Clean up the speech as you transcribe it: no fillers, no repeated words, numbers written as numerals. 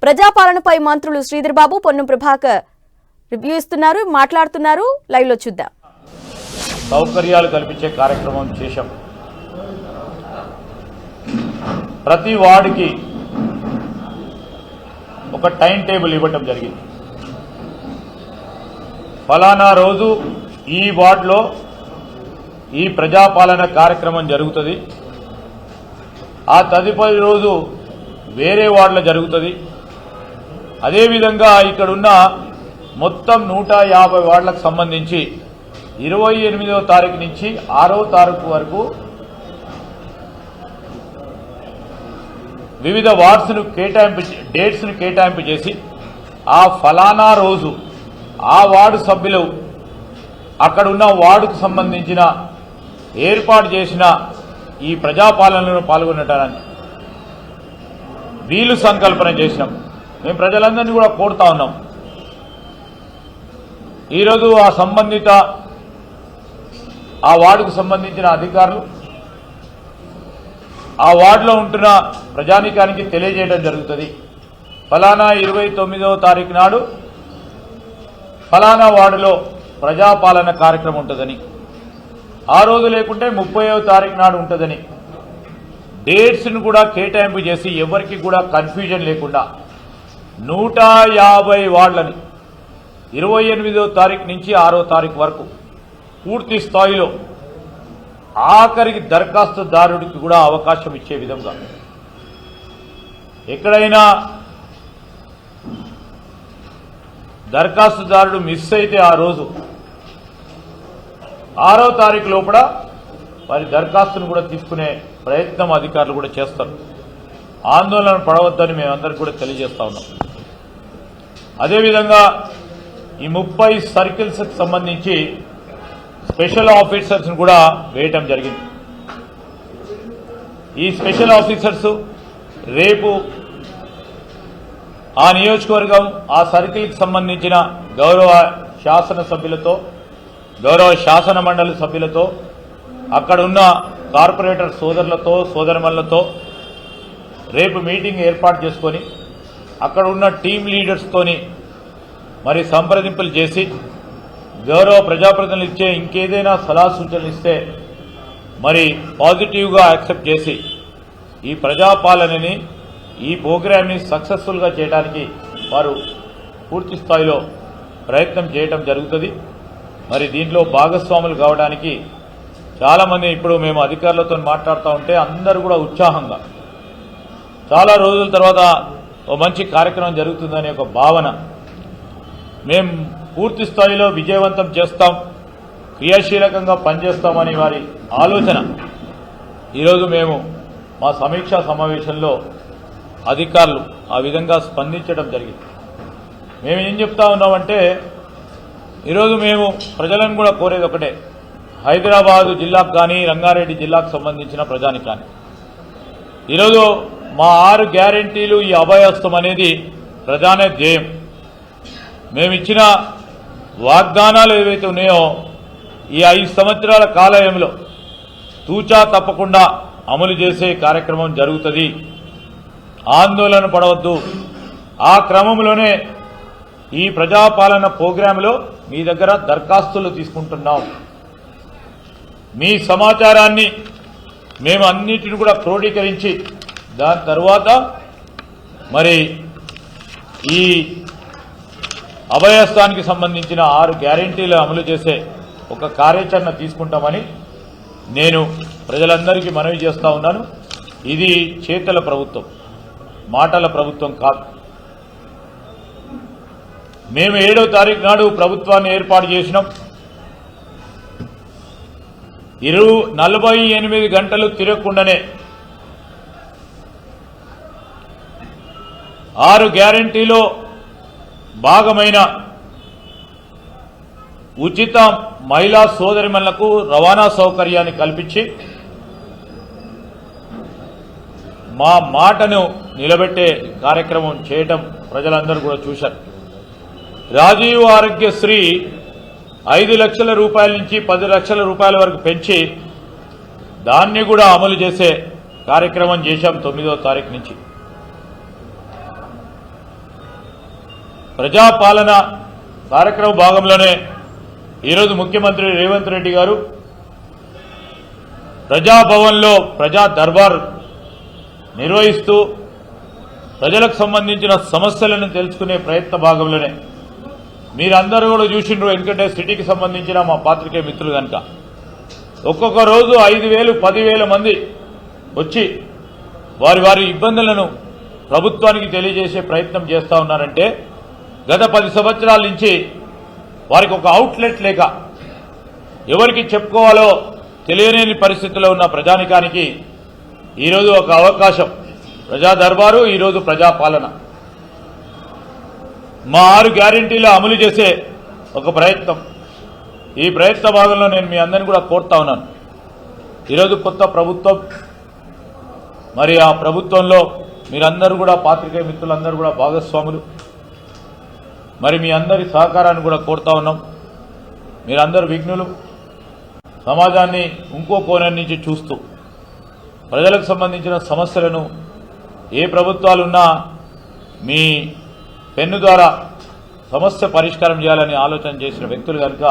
ప్రజాపాలనపై మంత్రులు శ్రీధర్ బాబు, పొన్నం ప్రభాకర్ రివ్యూ ఇస్తున్నారు, మాట్లాడుతున్నారు. లైవ్ లో చూద్దాం. సౌకర్యాలు కల్పించే కార్యక్రమం చేశాం. ప్రతి వార్డుకి ఒక టైం టేబుల్ ఇవ్వటం జరిగింది. ఫలానా రోజు ఈ వార్డులో ఈ ప్రజాపాలన కార్యక్రమం జరుగుతుంది, ఆ తదుపరి రోజు వేరే వార్డులో జరుగుతుంది. అదేవిధంగా ఇక్కడున్న మొత్తం 150 వార్డులకు సంబంధించి 28వ తారీఖు నుంచి 6వ తారీఖు వరకు వివిధ వార్డ్స్ను డేట్స్ను కేటాయింపు చేసి ఆ ఫలానా రోజు ఆ వార్డు సభ్యులు అక్కడున్న వార్డుకు సంబంధించిన ఏర్పాటు చేసిన ఈ ప్రజాపాలనలో పాల్గొనడానికి వీలు సంకల్పన చేసినాం. మేము ప్రజలందరినీ కూడా కోరుతా ఉన్నాం. ఈరోజు ఆ సంబంధిత ఆ వార్డుకు సంబంధించిన అధికారులు ఆ వార్డులో ఉంటున్న ప్రజానీకానికి తెలియజేయడం జరుగుతుంది. ఫలానా 29వ తారీఖు నాడు ఫలానా వార్డులో ప్రజాపాలన కార్యక్రమం ఉంటుందని, ఆ రోజు లేకుంటే 30వ తారీఖు నాడు ఉంటుందని డేట్స్ను కూడా కేటాయింపు చేసి ఎవరికి కూడా కన్ఫ్యూజన్ లేకుండా 150 వార్డులని 28వ తారీఖు నుంచి 6వ తారీఖు వరకు పూర్తి స్థాయిలో ఆఖరికి దరఖాస్తుదారుడికి కూడా అవకాశం ఇచ్చే విధంగా, ఎక్కడైనా దరఖాస్తుదారుడు మిస్ అయితే ఆ రోజు 6వ తారీఖు లోపల వారి దరఖాస్తును కూడా తీసుకునే ప్రయత్నం అధికారులు కూడా చేస్తారు. ఆందోళన పడవద్దని మేమందరికీ కూడా తెలియజేస్తా ఉన్నాం. అదేవిధంగా ఈ 30 సర్కిల్స్కి సంబంధించి స్పెషల్ ఆఫీసర్స్ను కూడా వేయటం జరిగింది. ఈ స్పెషల్ ఆఫీసర్స్ రేపు ఆ నియోజకవర్గం ఆ సర్కిల్కి సంబంధించిన గౌరవ శాసనసభ్యులతో, గౌరవ శాసన మండలి సభ్యులతో, అక్కడున్న కార్పొరేటర్ సోదరులతో సోదరమణులతో రేపు మీటింగ్ ఏర్పాటు చేసుకొని అక్కడ ఉన్న టీమ్ లీడర్స్తోని మరి సంప్రదింపులు చేసి గౌరవ ప్రజాప్రతినిధులు ఇచ్చే ఇంకేదైనా సలహా సూచనలు ఇస్తే మరి పాజిటివ్గా యాక్సెప్ట్ చేసి ఈ ప్రజాపాలనని ఈ ప్రోగ్రామ్ని సక్సెస్ఫుల్గా చేయడానికి వారు పూర్తి స్థాయిలో ప్రయత్నం చేయడం జరుగుతుంది. మరి దీంట్లో భాగస్వాములు కావడానికి చాలామంది ఇప్పుడు మేము అధికారులతో మాట్లాడుతూ ఉంటే అందరూ కూడా ఉత్సాహంగా చాలా రోజుల తర్వాత ఓ మంచి కార్యక్రమం జరుగుతుందనే ఒక భావన, మేము పూర్తి స్థాయిలో విజయవంతం చేస్తాం, క్రియాశీలకంగా పనిచేస్తామని వారి ఆలోచన ఈరోజు మేము మా సమీక్షా సమావేశంలో అధికారులు ఆ విధంగా స్పందించడం జరిగింది. మేము ఏం చెప్తా ఉన్నామంటే ఈరోజు మేము ప్రజలను కూడా కోరేది ఒకటే, హైదరాబాదు జిల్లాకు కానీ రంగారెడ్డి జిల్లాకు సంబంధించిన ప్రజానికి కానీ ఈరోజు మా 6 గ్యారెంటీలు ఈ అభయహస్తం అనేది ప్రధాన ధ్యేయం. మేమిచ్చిన వాగ్దానాలు ఏవైతే ఉన్నాయో ఈ 5 సంవత్సరాల కాలయంలో తూచా తప్పకుండా అమలు చేసే కార్యక్రమం జరుగుతుంది. ఆందోళన పడవద్దు. ఆ క్రమంలోనే ఈ ప్రజాపాలన ప్రోగ్రాంలో మీ దగ్గర దరఖాస్తులు తీసుకుంటున్నాం. మీ సమాచారాన్ని మేము అన్నిటిని కూడా క్రోడీకరించి దాని తర్వాత మరి ఈ అభయస్థానికి సంబంధించిన 6 గ్యారెంటీలు అమలు చేసే ఒక కార్యాచరణ తీసుకుంటామని నేను ప్రజలందరికీ మనవి చేస్తా ఉన్నాను. ఇది చేతల ప్రభుత్వం, మాటల ప్రభుత్వం కాదు. మేము 7వ తారీఖు నాడు ప్రభుత్వాన్ని ఏర్పాటు చేసినాం. 48 గంటలు తిరగకుండానే 6 గ్యారెంటీలో భాగమైన ఉచిత మహిళా సోదరిమణులకు రవాణా సౌకర్యాన్ని కల్పించి మా మాటను నిలబెట్టే కార్యక్రమం చేయటం ప్రజలందరూ కూడా చూశారు. రాజీవ్ ఆరోగ్యశ్రీ 5 లక్షల రూపాయల నుంచి 10 లక్షల రూపాయల వరకు పెంచి దాన్ని కూడా అమలు చేసే కార్యక్రమం చేశాం 9వ తారీఖు నుంచి. ప్రజాపాలన కార్యక్రమ భాగంలోనే ఈరోజు ముఖ్యమంత్రి రేవంత్ రెడ్డి గారు ప్రజాభవన్లో ప్రజా దర్బార్ నిర్వహిస్తూ ప్రజలకు సంబంధించిన సమస్యలను తెలుసుకునే ప్రయత్న భాగంలోనే మీరందరూ కూడా చూసిండ్రు. ఎందుకంటే సిటీకి సంబంధించిన మా పాత్రికేయ మిత్రులు కనుక ఒక్కొక్క రోజు 5,000, 10,000 మంది వచ్చి వారి వారి ఇబ్బందులను ప్రభుత్వానికి తెలియజేసే ప్రయత్నం చేస్తూ ఉన్నారంటే గత 10 సంవత్సరాల నుంచి వారికి ఒక అవుట్లెట్ లేక ఎవరికి చెప్పుకోవాలో తెలియలేని పరిస్థితిలో ఉన్న ప్రజానికానికి ఈరోజు ఒక అవకాశం. ప్రజా దర్బారు, ఈరోజు ప్రజాపాలన. మా 6 గ్యారెంటీలు అమలు చేసే ఒక ప్రయత్నం. ఈ ప్రయత్న భాగంలో నేను మీ అందరినీ కూడా కోరుతా ఉన్నాను. ఈరోజు కొత్త ప్రభుత్వం, మరి ఆ ప్రభుత్వంలో మీరందరూ కూడా పాత్రికేయ మిత్రులందరూ కూడా భాగస్వాములు. మరి మీ అందరి సహకారాన్ని కూడా కోరుతా ఉన్నాం. మీరందరూ విఘ్నులు. సమాజాన్ని ఇంకో కోణం నుంచి చూస్తూ ప్రజలకు సంబంధించిన సమస్యలను ఏ ప్రభుత్వాలున్నా మీ పెన్ను ద్వారా సమస్య పరిష్కారం చేయాలని ఆలోచన చేసిన వ్యక్తులు కనుక